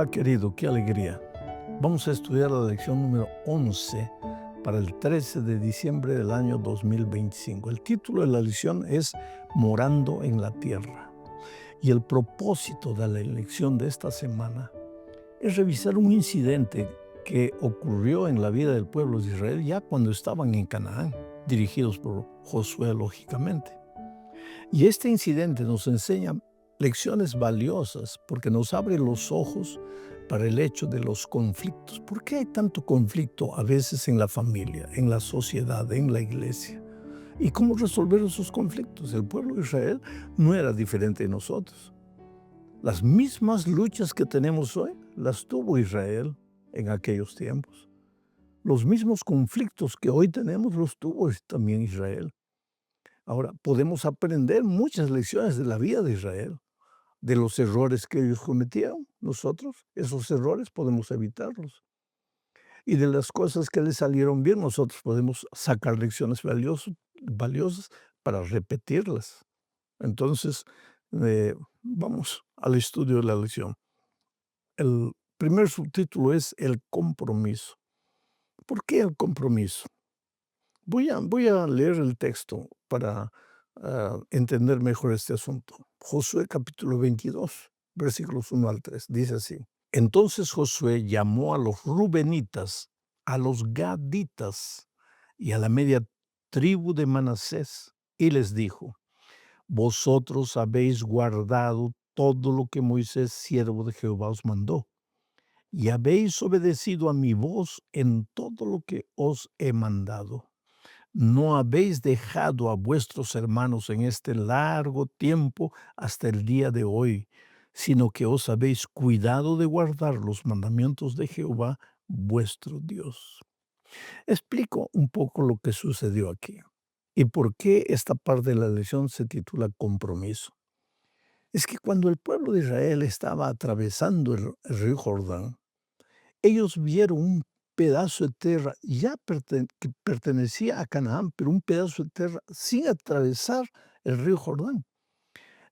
Hola querido, qué alegría. Vamos a estudiar la lección número 11 para el 13 de diciembre del año 2025. El título de la lección es Morando en la Tierra. Y el propósito de la lección de esta semana es revisar un incidente que ocurrió en la vida del pueblo de Israel ya cuando estaban en Canaán, dirigidos por Josué, lógicamente. Y este incidente nos enseña lecciones valiosas porque nos abre los ojos para el hecho de los conflictos. ¿Por qué hay tanto conflicto a veces en la familia, en la sociedad, en la iglesia? ¿Y cómo resolver esos conflictos? El pueblo de Israel no era diferente de nosotros. Las mismas luchas que tenemos hoy las tuvo Israel en aquellos tiempos. Los mismos conflictos que hoy tenemos los tuvo también Israel. Ahora, podemos aprender muchas lecciones de la vida de Israel, de los errores que ellos cometieron. Nosotros, esos errores podemos evitarlos. Y de las cosas que les salieron bien, nosotros podemos sacar lecciones valiosas para repetirlas. Entonces, vamos al estudio de la lección. El primer subtítulo es el compromiso. ¿Por qué el compromiso? Voy a leer el texto para entender mejor este asunto. Josué capítulo 22, versículos 1 al 3, dice así. Entonces Josué llamó a los rubenitas, a los gaditas y a la media tribu de Manasés y les dijo, vosotros habéis guardado todo lo que Moisés, siervo de Jehová, os mandó, y habéis obedecido a mi voz en todo lo que os he mandado. No habéis dejado a vuestros hermanos en este largo tiempo hasta el día de hoy, sino que os habéis cuidado de guardar los mandamientos de Jehová, vuestro Dios. Explico un poco lo que sucedió aquí y por qué esta parte de la lección se titula compromiso. Es que cuando el pueblo de Israel estaba atravesando el río Jordán, ellos vieron un pedazo de tierra ya que pertenecía a Canaán, pero un pedazo de tierra sin atravesar el río Jordán.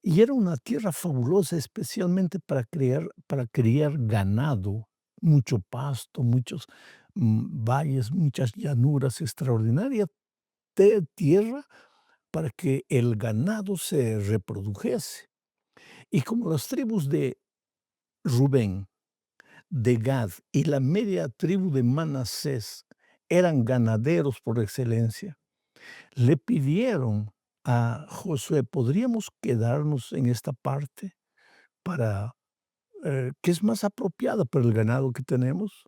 Y era una tierra fabulosa, especialmente para criar ganado, mucho pasto, muchos valles, muchas llanuras, extraordinaria tierra para que el ganado se reprodujese. Y como las tribus de Rubén, de Gad y la media tribu de Manasés eran ganaderos por excelencia, le pidieron a Josué, ¿podríamos quedarnos en esta parte para que es más apropiada para el ganado que tenemos?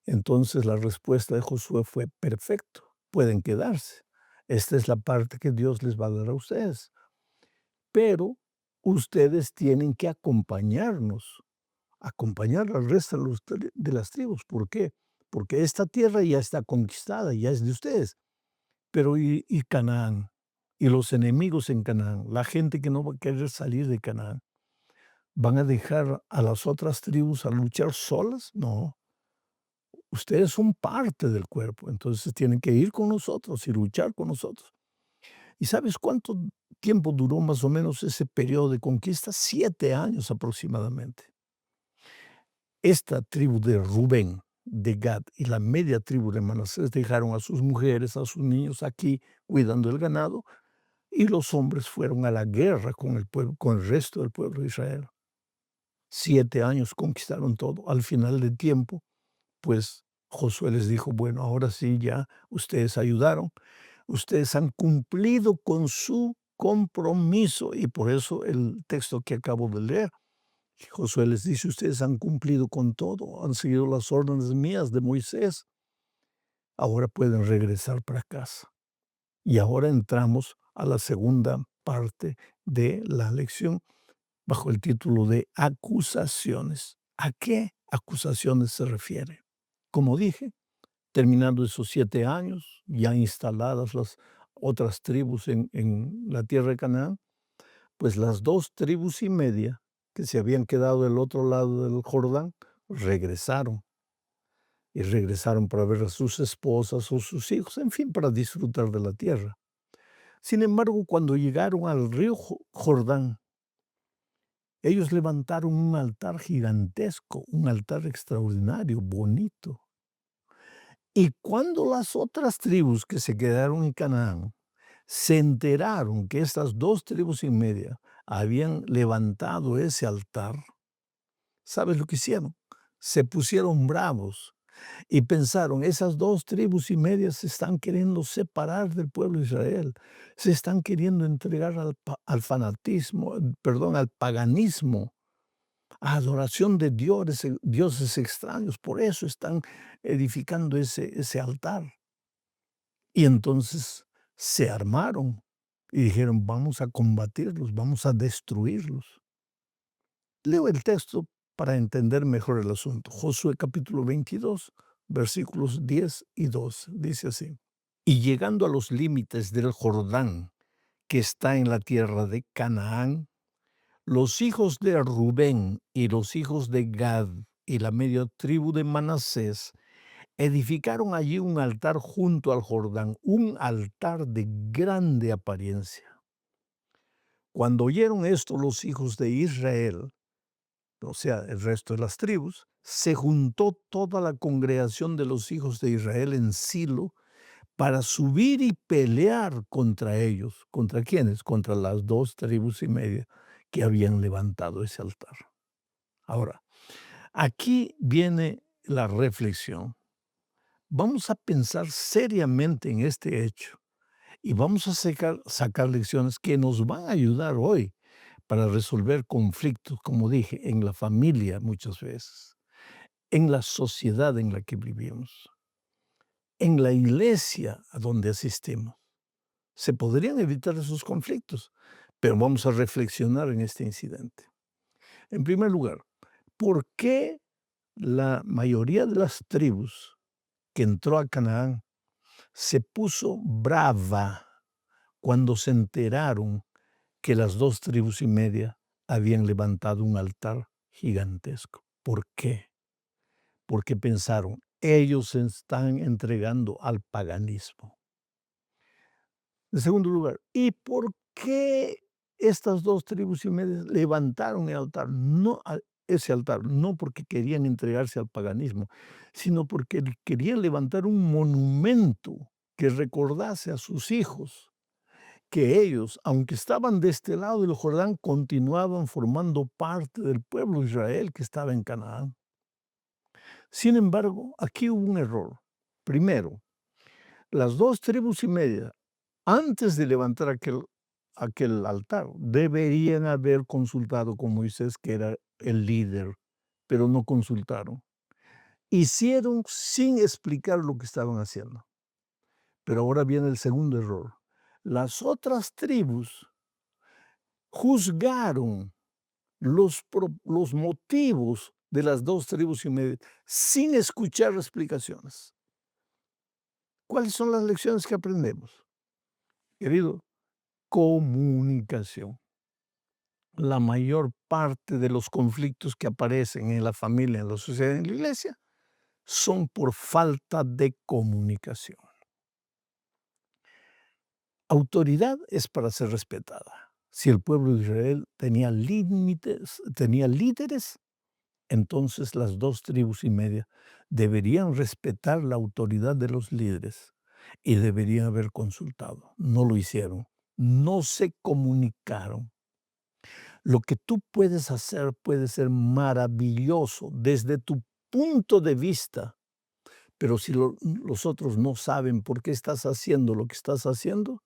Entonces la respuesta de Josué fue, perfecto, pueden quedarse. Esta es la parte que Dios les va a dar a ustedes. Pero ustedes tienen que acompañar al resto de las tribus. ¿Por qué? Porque esta tierra ya está conquistada, ya es de ustedes. Pero ¿y Canaán? Y los enemigos en Canaán, la gente que no va a querer salir de Canaán, ¿van a dejar a las otras tribus a luchar solas? No, ustedes son parte del cuerpo, entonces tienen que ir con nosotros y luchar con nosotros. ¿Y sabes cuánto tiempo duró más o menos ese periodo de conquista? 7 años aproximadamente. Esta tribu de Rubén, de Gad y la media tribu de Manasés dejaron a sus mujeres, a sus niños aquí cuidando el ganado y los hombres fueron a la guerra con el pueblo, con el resto del pueblo de Israel. 7 años conquistaron todo. Al final del tiempo, pues Josué les dijo, bueno, ahora sí ya ustedes ayudaron, ustedes han cumplido con su compromiso y por eso el texto que acabo de leer. Josué les dice, ustedes han cumplido con todo, han seguido las órdenes mías de Moisés, ahora pueden regresar para casa. Y ahora entramos a la segunda parte de la lección bajo el título de acusaciones. ¿A qué acusaciones se refiere? Como dije, terminando esos 7 años, ya instaladas las otras tribus en la tierra de Canaán, pues las 2 tribus y media que se habían quedado del otro lado del Jordán, regresaron. Y regresaron para ver a sus esposas o sus hijos, en fin, para disfrutar de la tierra. Sin embargo, cuando llegaron al río Jordán, Ellos levantaron un altar gigantesco, un altar extraordinario, bonito. Y cuando las otras tribus que se quedaron en Canaán se enteraron que estas 2 tribus y media habían levantado ese altar, ¿sabes lo que hicieron? Se pusieron bravos y pensaron, esas 2 tribus y media se están queriendo separar del pueblo de Israel, se están queriendo entregar al fanatismo, perdón, al paganismo, a adoración de dioses extraños, por eso están edificando ese altar. Y entonces se armaron y dijeron, vamos a combatirlos, vamos a destruirlos. Leo el texto para entender mejor el asunto. Josué capítulo 22, versículos 10 y 12. Dice así. Y llegando a los límites del Jordán, que está en la tierra de Canaán, los hijos de Rubén y los hijos de Gad y la media tribu de Manasés edificaron allí un altar junto al Jordán, un altar de grande apariencia. Cuando oyeron esto los hijos de Israel, o sea, el resto de las tribus, se juntó toda la congregación de los hijos de Israel en Silo para subir y pelear contra ellos. ¿Contra quiénes? Contra las 2 tribus y media que habían levantado ese altar. Ahora, aquí viene la reflexión. Vamos a pensar seriamente en este hecho y vamos a sacar lecciones que nos van a ayudar hoy para resolver conflictos, como dije, en la familia muchas veces, en la sociedad en la que vivimos, en la iglesia a donde asistimos. Se podrían evitar esos conflictos, pero vamos a reflexionar en este incidente. En primer lugar, ¿por qué la mayoría de las tribus que entró a Canaán se puso brava cuando se enteraron que las 2 tribus y media habían levantado un altar gigantesco? ¿Por qué? Porque pensaron, ellos se están entregando al paganismo. En segundo lugar, ¿y por qué estas 2 tribus y media levantaron el altar? No ese altar, no porque querían entregarse al paganismo, sino porque querían levantar un monumento que recordase a sus hijos que ellos, aunque estaban de este lado del Jordán, continuaban formando parte del pueblo de Israel que estaba en Canaán. Sin embargo, aquí hubo un error. Primero, las 2 tribus y media, antes de levantar aquel altar, deberían haber consultado con Moisés, que era el líder, pero no consultaron. Hicieron sin explicar lo que estaban haciendo. Pero ahora viene el segundo error. Las otras tribus juzgaron los motivos de las 2 tribus y media sin escuchar explicaciones. ¿Cuáles son las lecciones que aprendemos? Querido, comunicación. La mayor parte de los conflictos que aparecen en la familia, en la sociedad, en la iglesia, son por falta de comunicación. Autoridad es para ser respetada. Si el pueblo de Israel tenía líderes, entonces las 2 tribus y media deberían respetar la autoridad de los líderes y deberían haber consultado. No lo hicieron, no se comunicaron. Lo que tú puedes hacer puede ser maravilloso desde tu punto de vista, pero si los otros no saben por qué estás haciendo lo que estás haciendo,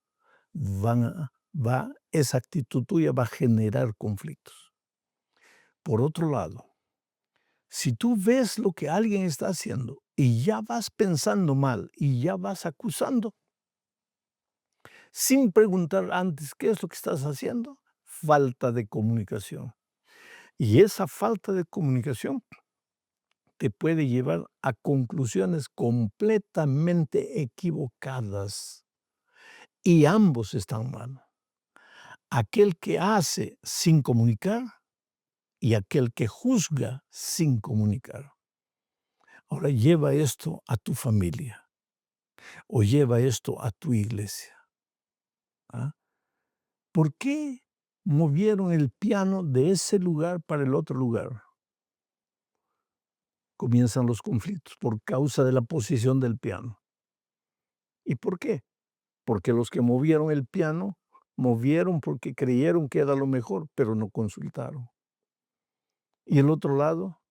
esa actitud tuya va a generar conflictos. Por otro lado, si tú ves lo que alguien está haciendo y ya vas pensando mal y ya vas acusando, sin preguntar antes qué es lo que estás haciendo, falta de comunicación. Y esa falta de comunicación te puede llevar a conclusiones completamente equivocadas. Y ambos están mal. Aquel que hace sin comunicar y aquel que juzga sin comunicar. Ahora lleva esto a tu familia o lleva esto a tu iglesia. ¿Ah? ¿Por qué movieron el piano de ese lugar para el otro lugar. Comienzan los conflictos por causa de la posición del piano. ¿Y por qué? Porque los que movieron el piano, movieron porque creyeron que era lo mejor, pero no consultaron. Y el otro lado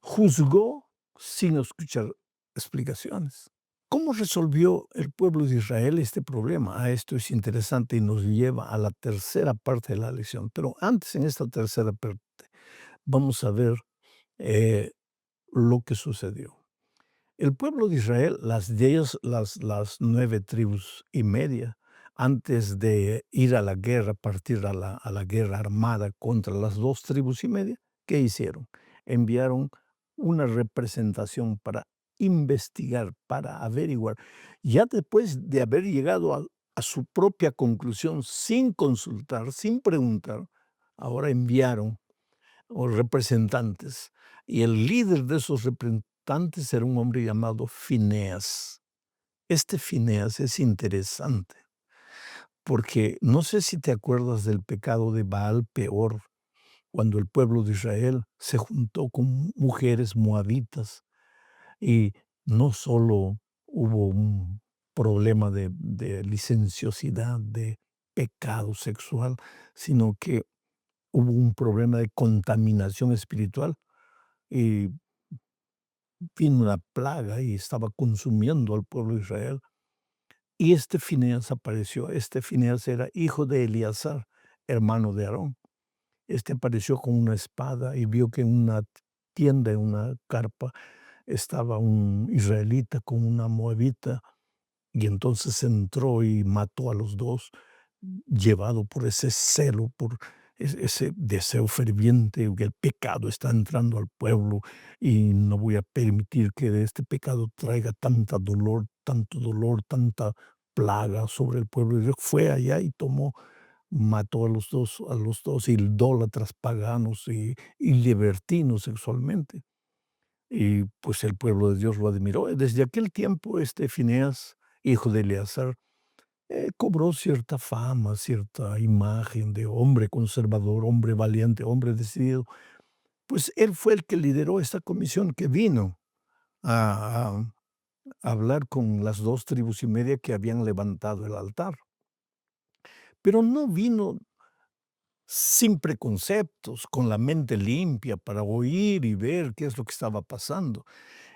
juzgó sin escuchar explicaciones. ¿Cómo resolvió el pueblo de Israel este problema? Esto es interesante y nos lleva a la tercera parte de la lección. Pero antes, en esta tercera parte, vamos a ver eh, lo que sucedió. El pueblo de Israel, las 9 tribus y media, antes de ir a la guerra, partir a la guerra armada contra las 2 tribus y media, ¿qué hicieron? Enviaron una representación para investigar, para averiguar. Ya después de haber llegado a su propia conclusión sin consultar, sin preguntar, ahora enviaron o representantes. Y el líder de esos representantes era un hombre llamado Fineas. Este Fineas es interesante porque no sé si te acuerdas del pecado de Baal Peor, cuando el pueblo de Israel se juntó con mujeres moabitas y no solo hubo un problema de licenciosidad, de pecado sexual, sino que hubo un problema de contaminación espiritual y vino una plaga y estaba consumiendo al pueblo de Israel. Y este Fineas apareció. Este Fineas era hijo de Eleazar, hermano de Aarón. Este apareció con una espada y vio que en una tienda, en una carpa, estaba un israelita con una moabita. Y entonces entró y mató a los dos, llevado por ese celo, por ese deseo ferviente, que el pecado está entrando al pueblo y no voy a permitir que este pecado traiga tanto dolor, tanta plaga sobre el pueblo. Y fue allá y mató a los dos idólatras paganos y libertinos sexualmente. Y pues el pueblo de Dios lo admiró. Desde aquel tiempo, este Fineas, hijo de Eleazar, cobró cierta fama, cierta imagen de hombre conservador, hombre valiente, hombre decidido. Pues él fue el que lideró esta comisión que vino a hablar con las 2 tribus y media que habían levantado el altar. Pero no vino sin preconceptos, con la mente limpia para oír y ver qué es lo que estaba pasando.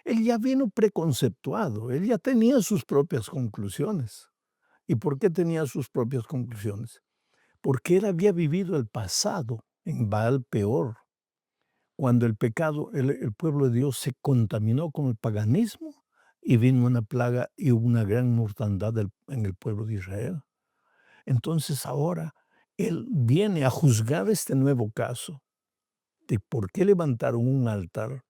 Él ya vino preconceptuado, él ya tenía sus propias conclusiones. ¿Y por qué tenía sus propias conclusiones? Porque él había vivido el pasado en Baal Peor, cuando el pecado, el pueblo de Dios se contaminó con el paganismo y vino una plaga y una gran mortandad en el pueblo de Israel. Entonces ahora él viene a juzgar este nuevo caso de por qué levantaron un altar.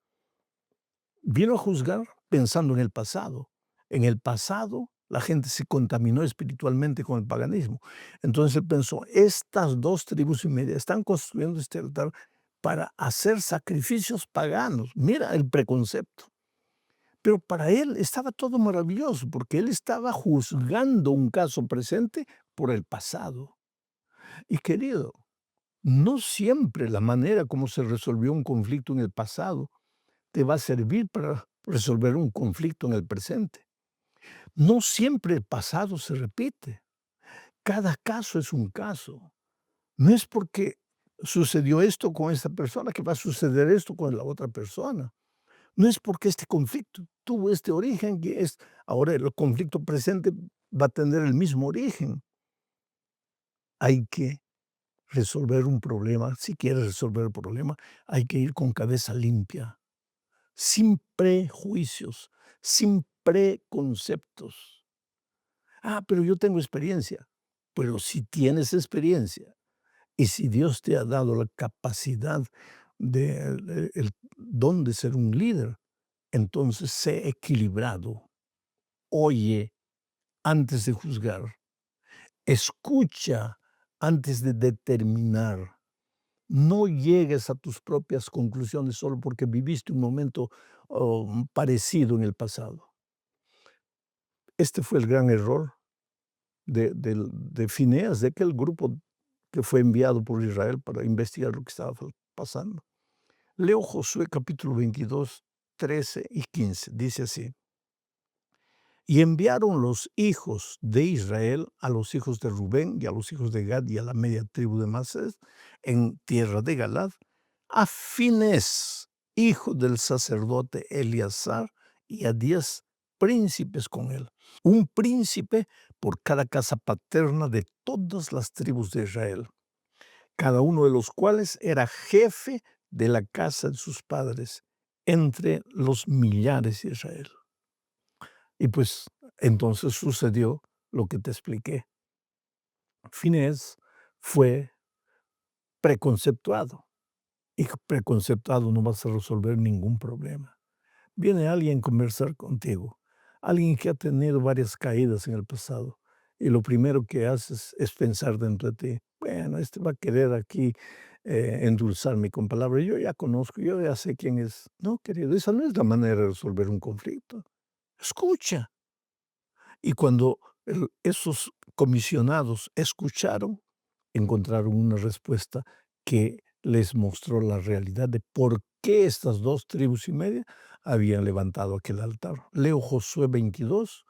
Vino a juzgar pensando en el pasado. En el pasado, la gente se contaminó espiritualmente con el paganismo. Entonces él pensó, estas 2 tribus y media están construyendo este altar para hacer sacrificios paganos. Mira el preconcepto. Pero para él estaba todo maravilloso, porque él estaba juzgando un caso presente por el pasado. Y querido, no siempre la manera como se resolvió un conflicto en el pasado te va a servir para resolver un conflicto en el presente. No siempre el pasado se repite. Cada caso es un caso. No es porque sucedió esto con esta persona que va a suceder esto con la otra persona. No es porque este conflicto tuvo este origen que es ahora el conflicto presente va a tener el mismo origen. Hay que resolver un problema. Si quieres resolver el problema, hay que ir con cabeza limpia, sin prejuicios, sin preconceptos. Pero yo tengo experiencia. Pero si tienes experiencia y si Dios te ha dado la capacidad el don de ser un líder, entonces sé equilibrado. Oye antes de juzgar. Escucha antes de determinar. No llegues a tus propias conclusiones solo porque viviste un momento parecido en el pasado. Este fue el gran error de Fineas, de aquel grupo que fue enviado por Israel para investigar lo que estaba pasando. Leo Josué capítulo 22, 13 y 15. Dice así: y enviaron los hijos de Israel a los hijos de Rubén y a los hijos de Gad y a la media tribu de Manasés en tierra de Galad, a Finés, hijo del sacerdote Eleazar, y a 10 príncipes con él, un príncipe por cada casa paterna de todas las tribus de Israel, cada uno de los cuales era jefe de la casa de sus padres, entre los millares de Israel. Y pues entonces sucedió lo que te expliqué. Finés fue preconceptuado, y preconceptuado no vas a resolver ningún problema. Viene alguien a conversar contigo, alguien que ha tenido varias caídas en el pasado, y lo primero que haces es pensar dentro de ti, bueno, este va a querer aquí endulzarme con palabras, yo ya conozco, yo ya sé quién es. No, querido, esa no es la manera de resolver un conflicto. Escucha. Y cuando esos comisionados escucharon, encontraron una respuesta que les mostró la realidad de por qué estas 2 tribus y media habían levantado aquel altar. Leo Josué 22,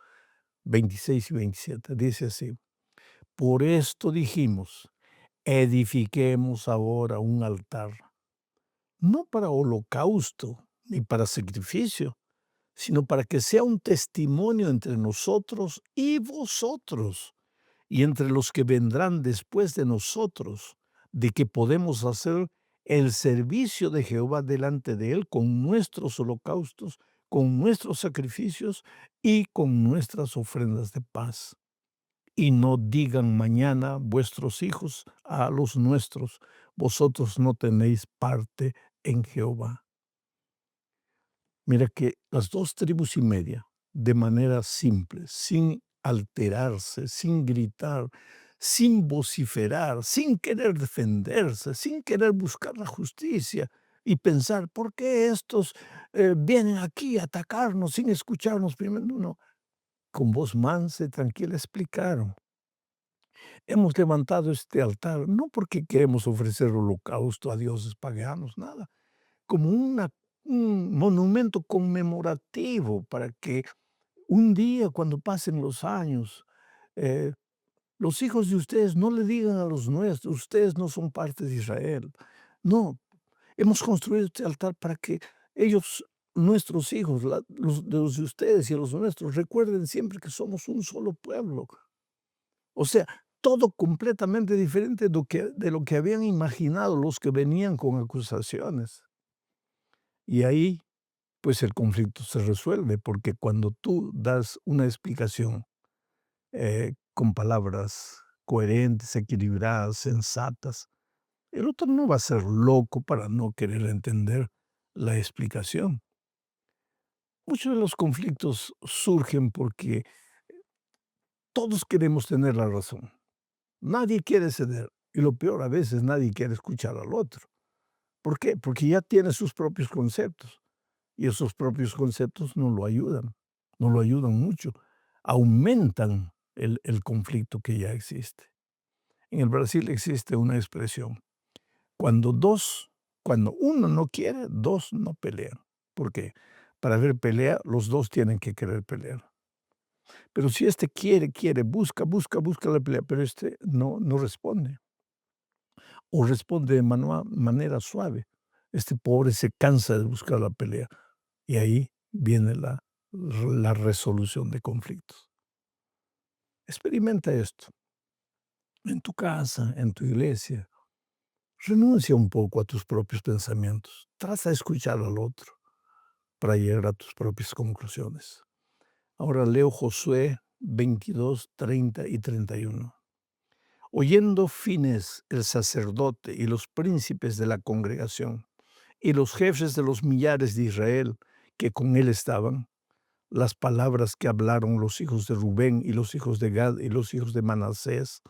26 y 27. Dice así: por esto dijimos, edifiquemos ahora un altar, no para holocausto ni para sacrificio, sino para que sea un testimonio entre nosotros y vosotros, y entre los que vendrán después de nosotros, de que podemos hacer el servicio de Jehová delante de Él con nuestros holocaustos, con nuestros sacrificios y con nuestras ofrendas de paz. Y no digan mañana vuestros hijos a los nuestros, vosotros no tenéis parte en Jehová. Mira que las 2 tribus y media, de manera simple, sin alterarse, sin gritar, sin vociferar, sin querer defenderse, sin querer buscar la justicia y pensar, ¿por qué estos vienen aquí a atacarnos sin escucharnos primero? No, no, con voz mansa y tranquila explicaron. Hemos levantado este altar no porque queremos ofrecer holocausto a dioses paganos, nada, como un monumento conmemorativo para que un día, cuando pasen los años, eh, los hijos de ustedes no le digan a los nuestros, ustedes no son parte de Israel. No, hemos construido este altar para que ellos, nuestros hijos, los de ustedes y los nuestros, recuerden siempre que somos un solo pueblo. O sea, todo completamente diferente de lo que habían imaginado los que venían con acusaciones. Y ahí pues el conflicto se resuelve, porque cuando tú das una explicación con palabras coherentes, equilibradas, sensatas, el otro no va a ser loco para no querer entender la explicación. Muchos de los conflictos surgen porque todos queremos tener la razón. Nadie quiere ceder. Y lo peor, a veces nadie quiere escuchar al otro. ¿Por qué? Porque ya tiene sus propios conceptos. Y esos propios conceptos no lo ayudan mucho, aumentan el conflicto que ya existe. En el Brasil existe una expresión, cuando dos, cuando uno no quiere, dos no pelean. ¿Por qué? Para haber pelea, los dos tienen que querer pelear. Pero si este quiere, busca la pelea, pero este no responde, o responde de manera suave. Este pobre se cansa de buscar la pelea. Y ahí viene la resolución de conflictos. Experimenta esto en tu casa, en tu iglesia. Renuncia un poco a tus propios pensamientos. Trata de escuchar al otro para llegar a tus propias conclusiones. Ahora leo Josué 22, 30 y 31. Oyendo Finés, el sacerdote, y los príncipes de la congregación, y los jefes de los millares de Israel que con él estaban, las palabras que hablaron los hijos de Rubén y los hijos de Gad y los hijos de Manasés,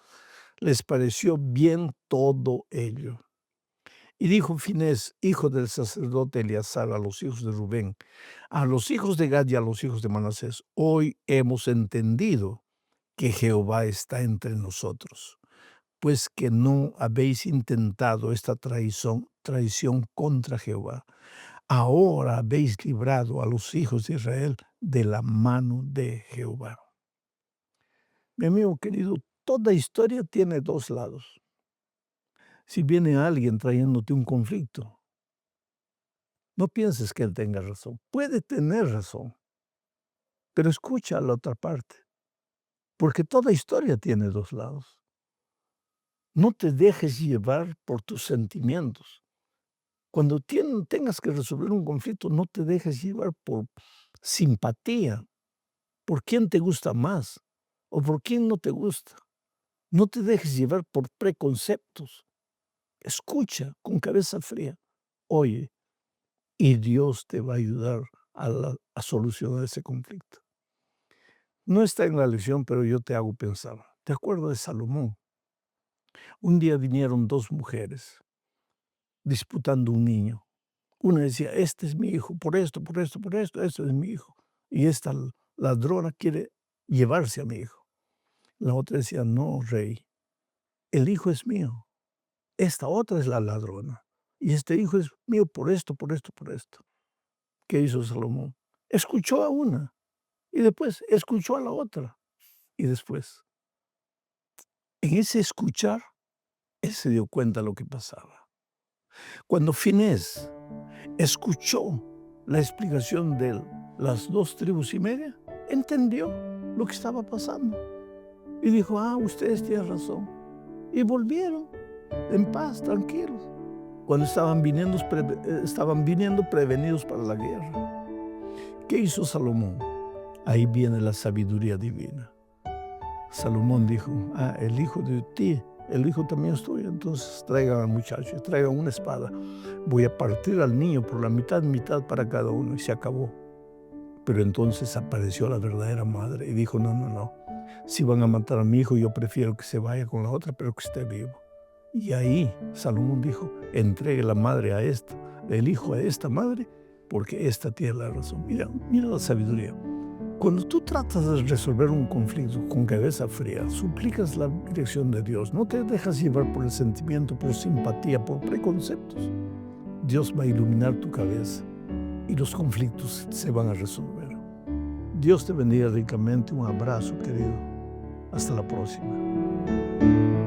les pareció bien todo ello. Y dijo Finés, hijo del sacerdote Eleazar, a los hijos de Rubén, a los hijos de Gad y a los hijos de Manasés, hoy hemos entendido que Jehová está entre nosotros, pues que no habéis intentado esta traición contra Jehová. Ahora habéis librado a los hijos de Israel de la mano de Jehová. Mi amigo querido, toda historia tiene dos lados. Si viene alguien trayéndote un conflicto, no pienses que él tenga razón. Puede tener razón, pero escucha a la otra parte, porque toda historia tiene dos lados. No te dejes llevar por tus sentimientos. Cuando tengas que resolver un conflicto, no te dejes llevar por simpatía, por quién te gusta más o por quién no te gusta. No te dejes llevar por preconceptos. Escucha con cabeza fría. Oye, y Dios te va a ayudar a solucionar ese conflicto. No está en la lección, pero yo te hago pensar. ¿Te acuerdas de Salomón? Un día vinieron dos mujeres disputando un niño. Una decía, este es mi hijo, por esto, este es mi hijo. Y esta ladrona quiere llevarse a mi hijo. La otra decía, no, rey, el hijo es mío. Esta otra es la ladrona. Y este hijo es mío por esto. ¿Qué hizo Salomón? Escuchó a una y después escuchó a la otra. Y después, en ese escuchar, él se dio cuenta de lo que pasaba. Cuando Finés escuchó la explicación de las 2,5 tribus, entendió lo que estaba pasando. Y dijo, ustedes tienen razón. Y volvieron en paz, tranquilos. Cuando estaban viniendo prevenidos para la guerra. ¿Qué hizo Salomón? Ahí viene la sabiduría divina. Salomón dijo, el hijo de ti, el hijo también es tuyo, entonces traigan al muchacho, traigan una espada. Voy a partir al niño por la mitad para cada uno, y se acabó. Pero entonces apareció la verdadera madre y dijo, no, si van a matar a mi hijo, yo prefiero que se vaya con la otra, pero que esté vivo. Y ahí Salomón dijo, entregue la madre a esta, el hijo a esta madre, porque esta tiene la razón. Mira la sabiduría. Cuando tú tratas de resolver un conflicto con cabeza fría, suplicas la dirección de Dios, no te dejas llevar por el sentimiento, por simpatía, por preconceptos. Dios va a iluminar tu cabeza y los conflictos se van a resolver. Dios te bendiga ricamente. Un abrazo, querido. Hasta la próxima.